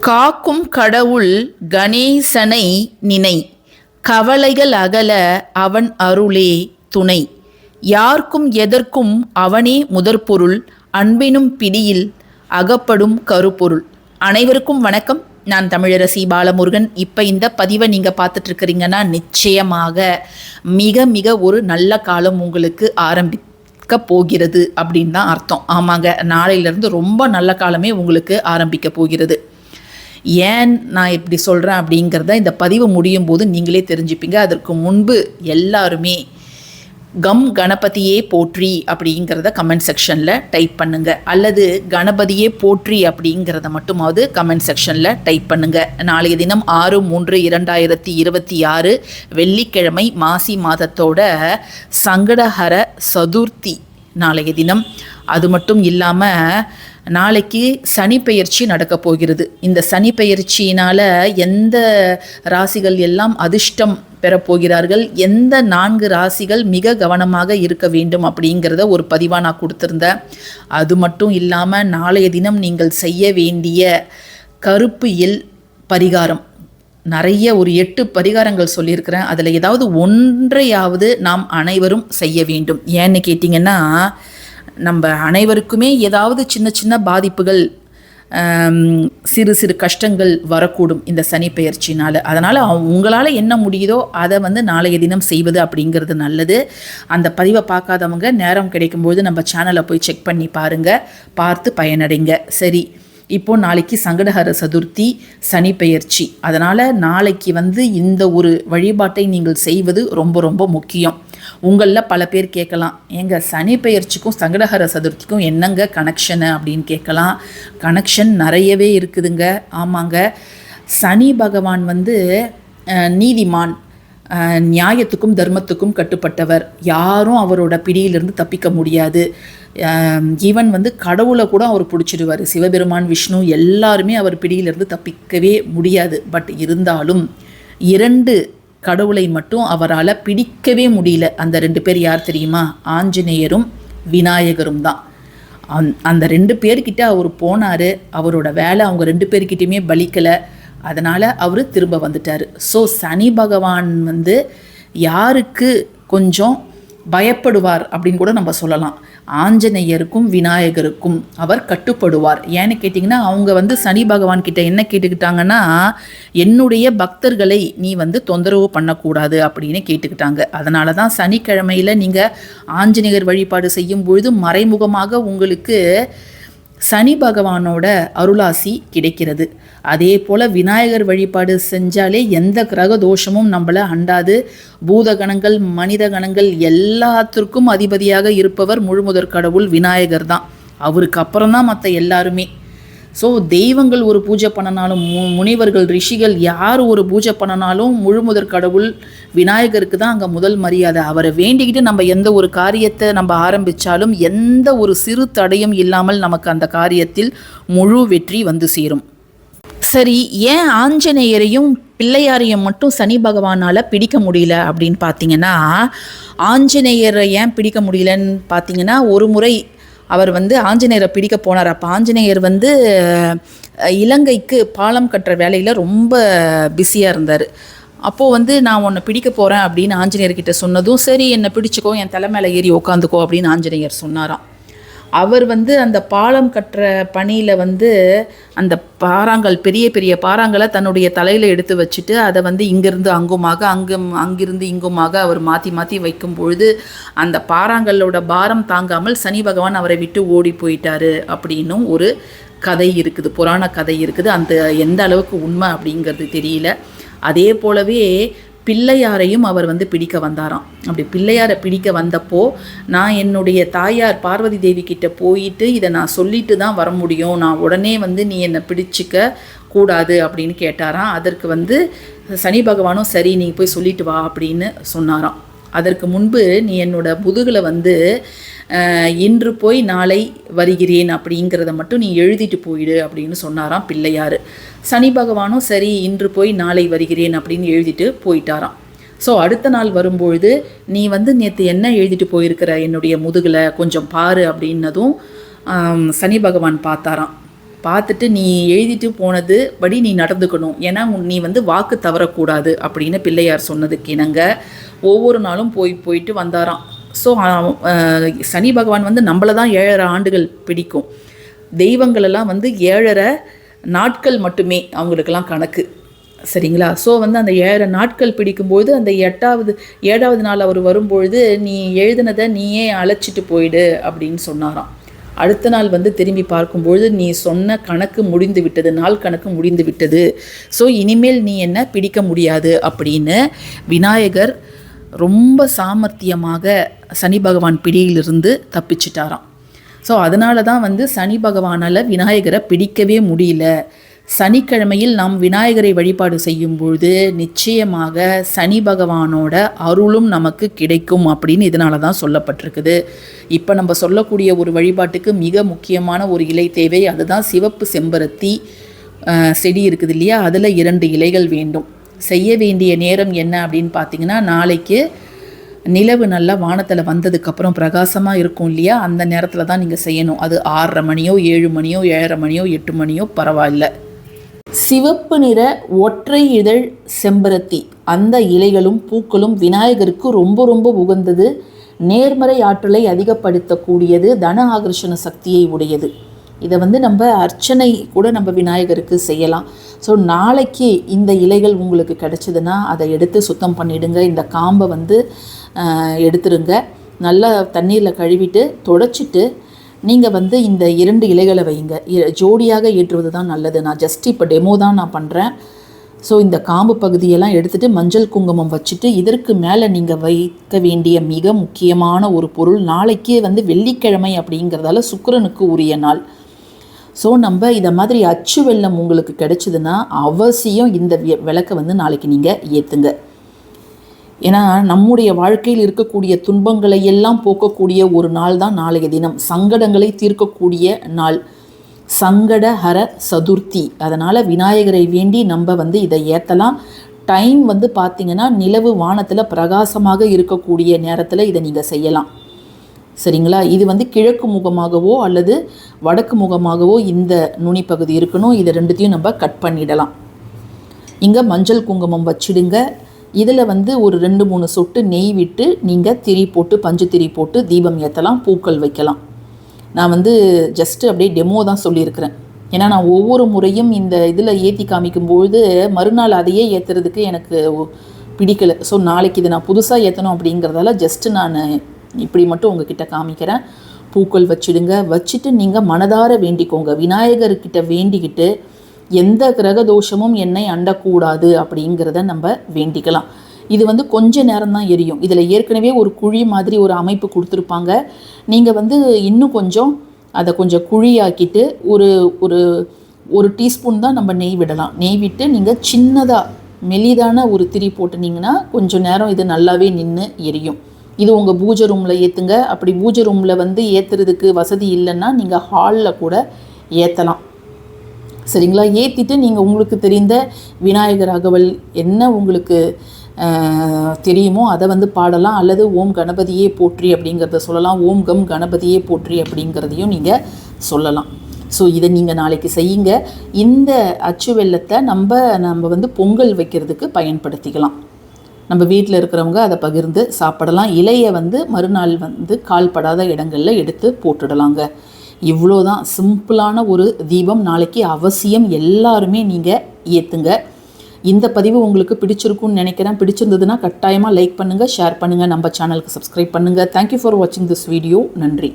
காக்கும் கடவுள் கணேசனை நினை, கவலைகள் அகல அவன் அருளே துணை. யார்க்கும் எதற்கும் அவனே முதற்பொருள், அன்பினும் பிடியில் அகப்படும் கருப்பொருள். அனைவருக்கும் வணக்கம். நான் தமிழரசி பாலமுருகன். இப்போ இந்த பதிவை நீங்கள் பார்த்துட்ருக்கிறீங்கன்னா நிச்சயமாக மிக மிக ஒரு நல்ல காலம் உங்களுக்கு ஆரம்பிக்க போகிறது அப்படின்னு தான் அர்த்தம். ஆமாங்க, நாளையிலேருந்து ரொம்ப நல்ல காலமே உங்களுக்கு ஆரம்பிக்க போகிறது. ஏன் நான் இப்படி சொல்கிறேன் அப்படிங்கிறத இந்த பதிவு முடியும் போது நீங்களே தெரிஞ்சுப்பீங்க. அதற்கு முன்பு எல்லாருமே கணபதியே போற்றி அப்படிங்கிறத கமெண்ட் செக்ஷனில் டைப் பண்ணுங்கள், அல்லது கணபதியே போற்றி அப்படிங்கிறத மட்டுமாவது கமெண்ட் செக்ஷனில் டைப் பண்ணுங்கள். நாளைய தினம் 6/3/2026 வெள்ளிக்கிழமை, மாசி மாதத்தோட சங்கடஹர சதுர்த்தி நாளைய தினம். அது மட்டும் இல்லாமல் நாளைக்கு சனி பெயர்ச்சி நடக்க போகிறது. இந்த சனி பெயர்ச்சியினால் எந்த ராசிகள் எல்லாம் அதிர்ஷ்டம் பெறப்போகிறார்கள், எந்த 4 ராசிகள் மிக கவனமாக இருக்க வேண்டும் அப்படிங்கிறத ஒரு பதிவாக நான் கொடுத்துருந்தேன். அது மட்டும் இல்லாமல் நாளைய தினம் நீங்கள் செய்ய வேண்டிய கருப்பு எல் பரிகாரம் நிறைய ஒரு 8 பரிகாரங்கள் சொல்லியிருக்கிறேன். அதில் ஏதாவது ஒன்றையாவது நாம் அனைவரும் செய்ய வேண்டும். ஏன்னு கேட்டிங்கன்னா, நம்ம அனைவருக்குமே ஏதாவது சின்ன சின்ன பாதிப்புகள், சிறு சிறு கஷ்டங்கள் வரக்கூடும் இந்த சனி பெயர்ச்சினால். அதனால் உங்களால் என்ன முடியுதோ அதை நாளைய தினம் செய்வது அப்படிங்கிறது நல்லது. அந்த பதிவை பார்க்காதவங்க நேரம் கிடைக்கும்போது நம்ம சேனலை போய் செக் பண்ணி பாருங்கள், பார்த்து பயனடைங்க. சரி, இப்போது நாளைக்கு சங்கடஹர சதுர்த்தி, சனி பெயர்ச்சி. அதனால் நாளைக்கு இந்த ஒரு வழிபாட்டை நீங்கள் செய்வது ரொம்ப ரொம்ப முக்கியம். உங்களில் பல பேர் கேட்கலாம், ஏங்க சனி பெயர்ச்சிக்கும் சங்கடஹர சதுர்த்திக்கும் என்னங்க கனெக்ஷனு அப்படின்னு கேட்கலாம். கனெக்ஷன் நிறையவே இருக்குதுங்க. ஆமாங்க, சனி பகவான் நீதிமான், நியாயத்துக்கும் தர்மத்துக்கும் கட்டுப்பட்டவர். யாரும் அவரோட பிடியிலிருந்து தப்பிக்க முடியாது. ஈவன் கடவுளை கூட அவர் பிடிச்சிடுவார். சிவபெருமான், விஷ்ணு எல்லாருமே அவர் பிடியிலிருந்து தப்பிக்கவே முடியாது. பட் இருந்தாலும் 2 கடவுளை மட்டும் அவரால் பிடிக்கவே முடியல. அந்த 2 பேர் யார் தெரியுமா? ஆஞ்சநேயரும் விநாயகரும் தான். அந்த 2 பேர்கிட்ட அவர் போனார். அவரோட வேலை அவங்க 2 பேர்கிட்டையுமே பலிக்கலை. அதனால் அவர் திரும்ப வந்துட்டார். ஸோ சனி பகவான் யாருக்கு கொஞ்சம் பயப்படுவார் அப்படின்னு கூட நம்ம சொல்லலாம். ஆஞ்சநேயருக்கும் விநாயகருக்கும் அவர் கட்டுப்படுவார். ஏன்னு கேட்டிங்கன்னா, அவங்க சனி பகவான் கிட்ட என்ன கேட்டுக்கிட்டாங்கன்னா, என்னுடைய பக்தர்களை நீ தொந்தரவு பண்ணக்கூடாது அப்படின்னு கேட்டுக்கிட்டாங்க. அதனால தான் சனிக்கிழமையில் நீங்கள் ஆஞ்சநேயர் வழிபாடு செய்யும் பொழுது மறைமுகமாக உங்களுக்கு சனி பகவானோட அருளாசி கிடைக்கிறது. அதே போல் விநாயகர் வழிபாடு செஞ்சாலே எந்த கிரக தோஷமும் நம்மளை அண்டாது. பூதகணங்கள், மனித கணங்கள் எல்லாத்திற்கும் அதிபதியாக இருப்பவர் முழுமுதற் கடவுள் விநாயகர் தான். அவருக்கு அப்புறம் தான் மற்ற எல்லாருமே. ஸோ தெய்வங்கள் ஒரு பூஜை பண்ணனாலும், முனிவர்கள், ரிஷிகள் யார் ஒரு பூஜை பண்ணனாலும் முழுமுதற் கடவுள் விநாயகருக்கு தான் அங்கே முதல் மரியாதை. அவரை வேண்டிக்கிட்டு நம்ம எந்த ஒரு காரியத்தை நம்ம ஆரம்பித்தாலும் எந்த ஒரு சிறு தடையும் இல்லாமல் நமக்கு அந்த காரியத்தில் முழு வெற்றி சேரும். சரி, ஏன் ஆஞ்சநேயரையும் பிள்ளையாரையும் மட்டும் சனி பகவானால் பிடிக்க முடியல அப்படின்னு பார்த்தீங்கன்னா, ஆஞ்சநேயரை ஏன் பிடிக்க முடியலன்னு பார்த்தீங்கன்னா, ஒரு முறை அவர் ஆஞ்சநேயரை பிடிக்க போனார். அப்போ ஆஞ்சநேயர் இலங்கைக்கு பாலம் கட்டுற வேலையில் ரொம்ப பிஸியாக இருந்தார். அப்போது நான் உன்னை பிடிக்க போகிறேன் அப்படின்னு ஆஞ்சநேயர்கிட்ட சொன்னதும், சரி என்னை பிடிச்சிக்கோ, என் தலை மேலே ஏறி உக்காந்துக்கோ அப்படின்னு ஆஞ்சநேயர் சொன்னாராம். அவர் அந்த பாலம் கட்டுற பணியில் அந்த பாறாங்கல், பெரிய பெரிய பாறாங்களை தன்னுடைய தலையில் எடுத்து வச்சுட்டு அதை இங்கிருந்து அங்குமாக, அங்கிருந்து இங்குமாக அவர் மாற்றி மாற்றி வைக்கும் பொழுது அந்த பாறாங்களோட பாரம் தாங்காமல் சனி பகவான் அவரை விட்டு ஓடி போயிட்டாரு அப்படின்னும் ஒரு கதை இருக்குது, புராண கதை இருக்குது. அந்த எந்த அளவுக்கு உண்மை அப்படிங்கிறது தெரியல. அதே போலவே பிள்ளையாரையும் அவர் பிடிக்க வந்தாராம். அப்படி பிள்ளையாரை பிடிக்க வந்தப்போ, நான் என்னுடைய தாயார் பார்வதி தேவி கிட்ட போயிட்டு இதை நான் சொல்லிட்டு தான் வர முடியும், நான் உடனே நீ என்னை பிடிச்சிக்க கூடாது அப்படின்னு கேட்டாராம். அதற்கு சனி பகவானும் சரி நீ போய் சொல்லிட்டு வா அப்படின்னு சொன்னாராம். அதற்கு முன்பு நீ என்னோட முதுகில் இன்று போய் நாளை வருகிறேன் அப்படிங்கிறத மட்டும் நீ எழுதிட்டு போயிடு அப்படின்னு சொன்னாராம் பிள்ளையார். சனி பகவானும் சரி இன்று போய் நாளை வருகிறேன் அப்படின்னு எழுதிட்டு போயிட்டாராம். ஸோ அடுத்த நாள் வரும்பொழுது நீ நேற்று என்ன எழுதிட்டு போயிருக்கிற என்னுடைய முதுகில் கொஞ்சம் பாரு அப்படின்னதும் சனி பகவான் பார்த்தாராம். பார்த்துட்டு நீ எழுதிட்டு போனது படி நீ நடந்துக்கணும், ஏன்னா நீ வந்து வாக்கு தவறக்கூடாது அப்படின்னு பிள்ளையார் சொன்னதுக்கு இணங்க ஒவ்வொரு நாளும் போயிட்டு வந்தாராம். ஸோ சனி பகவான் வந்து நம்மளை தான் 7.5 ஆண்டுகள் பிடிக்கும். தெய்வங்களெல்லாம் வந்து 7.5 நாட்கள் மட்டுமே அவங்களுக்கெல்லாம் கணக்கு, சரிங்களா? ஸோ வந்து அந்த 7 நாட்கள் பிடிக்கும்போது அந்த 7வது நாள் அவர் வரும்பொழுது நீ எழுதினதை நீயே அழைச்சிட்டு போயிடு அப்படின்னு சொன்னாராம். அடுத்த நாள் வந்து திரும்பி பார்க்கும்பொழுது நீ சொன்ன கணக்கு முடிந்து விட்டது, நாள் கணக்கு முடிந்து விட்டது, ஸோ இனிமேல் நீ என்ன பிடிக்க முடியாது அப்படின்னு விநாயகர் ரொம்ப சாமர்த்தியமாக சனி பகவான் பிடியிலிருந்து தப்பிச்சிட்டாராம். ஸோ அதனால தான் வந்து சனி பகவானால் விநாயகரை பிடிக்கவே முடியல. சனிக்கிழமையில் நாம் விநாயகரை வழிபாடு செய்யும்பொழுது நிச்சயமாக சனி பகவானோட அருளும் நமக்கு கிடைக்கும் அப்படின்னு இதனால தான் சொல்லப்பட்டிருக்குது. இப்போ நம்ம சொல்லக்கூடிய ஒரு வழிபாட்டுக்கு மிக முக்கியமான ஒரு இலை தேவை, அதுதான் சிவப்பு செம்பருத்தி செடி இருக்குது இல்லையா, அதில் 2 இலைகள் வேண்டும். செய்ய வேண்டிய நேரம் என்ன அப்படின்னு பார்த்தீங்கன்னா, நாளைக்கு நிலவு நல்லா வானத்தில் வந்ததுக்கப்புறம் பிரகாசமாக இருக்கும் இல்லையா, அந்த நேரத்தில் தான் நீங்கள் செய்யணும். அது 6:30 மணியோ 7 மணியோ 7:30 மணியோ 8 மணியோ பரவாயில்ல. சிவப்பு நிற ஒற்றை இதழ் செம்பருத்தி அந்த இலைகளும் பூக்களும் விநாயகருக்கு ரொம்ப ரொம்ப உகந்தது. நேர்மறை ஆற்றலை அதிகப்படுத்தக்கூடியது, தன ஆகர்ஷண சக்தியை உடையது. இதை வந்து நம்ம அர்ச்சனை கூட நம்ம விநாயகருக்கு செய்யலாம். ஸோ நாளைக்கு இந்த இலைகள் உங்களுக்கு கிடச்சிதுன்னா அதை எடுத்து சுத்தம் பண்ணிவிடுங்க. இந்த காம்பை வந்து எடுத்துருங்க, நல்லா தண்ணீரில் கழுவிட்டு தொடச்சிட்டு நீங்கள் வந்து இந்த 2 இலைகளை வைங்க. ஜோடியாக ஏற்றுவது தான் நல்லது. நான் ஜஸ்ட் இப்போ டெமோ தான் நான் பண்ணுறேன். ஸோ இந்த காம்பு பகுதியெல்லாம் எடுத்துகிட்டு மஞ்சள் குங்குமம் வச்சுட்டு இதற்கு மேலே நீங்கள் வைக்க வேண்டிய மிக முக்கியமான ஒரு பொருள், நாளைக்கு வந்து வெள்ளிக்கிழமை அப்படிங்கிறதால சுக்கிரனுக்கு உரிய நாள். ஸோ நம்ம இதை மாதிரி அச்சு வெல்லம் உங்களுக்கு கிடைச்சிதுன்னா அவசியம் இந்த விளக்கை வந்து நாளைக்கு நீங்கள் ஏற்றுங்க. ஏன்னா நம்முடைய வாழ்க்கையில் இருக்கக்கூடிய துன்பங்களை எல்லாம் போக்கக்கூடிய ஒரு நாள் தான் நாளைய தினம், சங்கடங்களை தீர்க்கக்கூடிய நாள், சங்கடஹர சதுர்த்தி. அதனால் விநாயகரை வேண்டி நம்ம வந்து இதை ஏற்றலாம். டைம் வந்து பார்த்திங்கன்னா நிலவு வானத்தில் பிரகாசமாக இருக்கக்கூடிய நேரத்தில் இதை நீங்கள் செய்யலாம், சரிங்களா? இது வந்து கிழக்கு முகமாகவோ அல்லது வடக்கு முகமாகவோ இந்த நுனி பகுதி இருக்கணும். இதை 2த்தையும் நம்ம கட் பண்ணிடலாம். இங்கே மஞ்சள் குங்குமம் வச்சிடுங்க. இதில் வந்து ஒரு 2-3 சொட்டு நெய் விட்டு நீங்கள் திரி போட்டு பஞ்சு திரி போட்டு தீபம் ஏற்றலாம், பூக்கள் வைக்கலாம். நான் வந்து ஜஸ்ட்டு அப்படியே டெமோ தான் சொல்லியிருக்கிறேன். ஏன்னா நான் ஒவ்வொரு முறையும் இந்த இதில் ஏற்றி காமிக்கும்பொழுது மறுநாள் அதையே ஏற்றுறதுக்கு எனக்கு பிடிக்கலை. ஸோ நாளைக்கு இதை நான் புதுசாக ஏற்றணும் அப்படிங்கிறதால ஜஸ்ட்டு நான் இப்படி மட்டும் உங்ககிட்ட காமிக்கிறேன். பூக்கள் வச்சிடுங்க. வச்சுட்டு நீங்கள் மனதார வேண்டிக்கோங்க, விநாயகர்கிட்ட வேண்டிக்கிட்டு எந்த கிரக தோஷமும் என்னை அண்டக்கூடாது அப்படிங்கிறத நம்ம வேண்டிக்கலாம். இது வந்து கொஞ்ச நேரம் தான் எரியும். இதில் ஏற்கனவே ஒரு குழி மாதிரி ஒரு அமைப்பு கொடுத்துருப்பாங்க. நீங்கள் வந்து இன்னும் கொஞ்சம் அதை கொஞ்சம் குழியாக்கிட்டு ஒரு டீஸ்பூன் தான் நம்ம நெய் விடலாம். நெய் விட்டு நீங்கள் சின்னதாக மெலிதான ஒரு திரி போட்டுனீங்கன்னா கொஞ்சம் நேரம் இது நல்லாவே நின்று எரியும். இது உங்கள் பூஜை ரூமில் ஏற்றுங்க. அப்படி பூஜை ரூமில் வந்து ஏற்றுறதுக்கு வசதி இல்லைன்னா நீங்கள் ஹாலில் கூட ஏற்றலாம், சரிங்களா? ஏற்றிட்டு நீங்கள் உங்களுக்கு தெரிந்த விநாயகர் அகவல் என்ன உங்களுக்கு தெரியுமோ அதை வந்து பாடலாம். அல்லது ஓம் கணபதியே போற்றி அப்படிங்கிறத சொல்லலாம். ஓம் கம் கணபதியே போற்றி அப்படிங்கிறதையும் நீங்கள் சொல்லலாம். ஸோ இதை நீங்கள் நாளைக்கு செய்யுங்க. இந்த அச்சு வெல்லத்தை நம்ம வந்து பொங்கல் வைக்கிறதுக்கு பயன்படுத்திக்கலாம். நம்ம வீட்டில் இருக்கிறவங்க அதை பகிர்ந்து சாப்பிடலாம். இலையை வந்து மறுநாள் வந்து கால்படாத இடங்களில் எடுத்து போட்டுடலாங்க. இவ்வளோதான் சிம்பிளான ஒரு தீபம். நாளைக்கு அவசியம் எல்லாருமே நீங்கள் ஏற்றுங்க. இந்த பதிவு உங்களுக்கு பிடிச்சிருக்குன்னு நினைக்கிறேன். பிடிச்சிருந்ததுன்னா கட்டாயமாக லைக் பண்ணுங்கள், ஷேர் பண்ணுங்கள், நம்ம சேனலுக்கு சப்ஸ்கிரைப் பண்ணுங்கள். தேங்க்யூ ஃபார் வாட்சிங் திஸ் வீடியோ. நன்றி.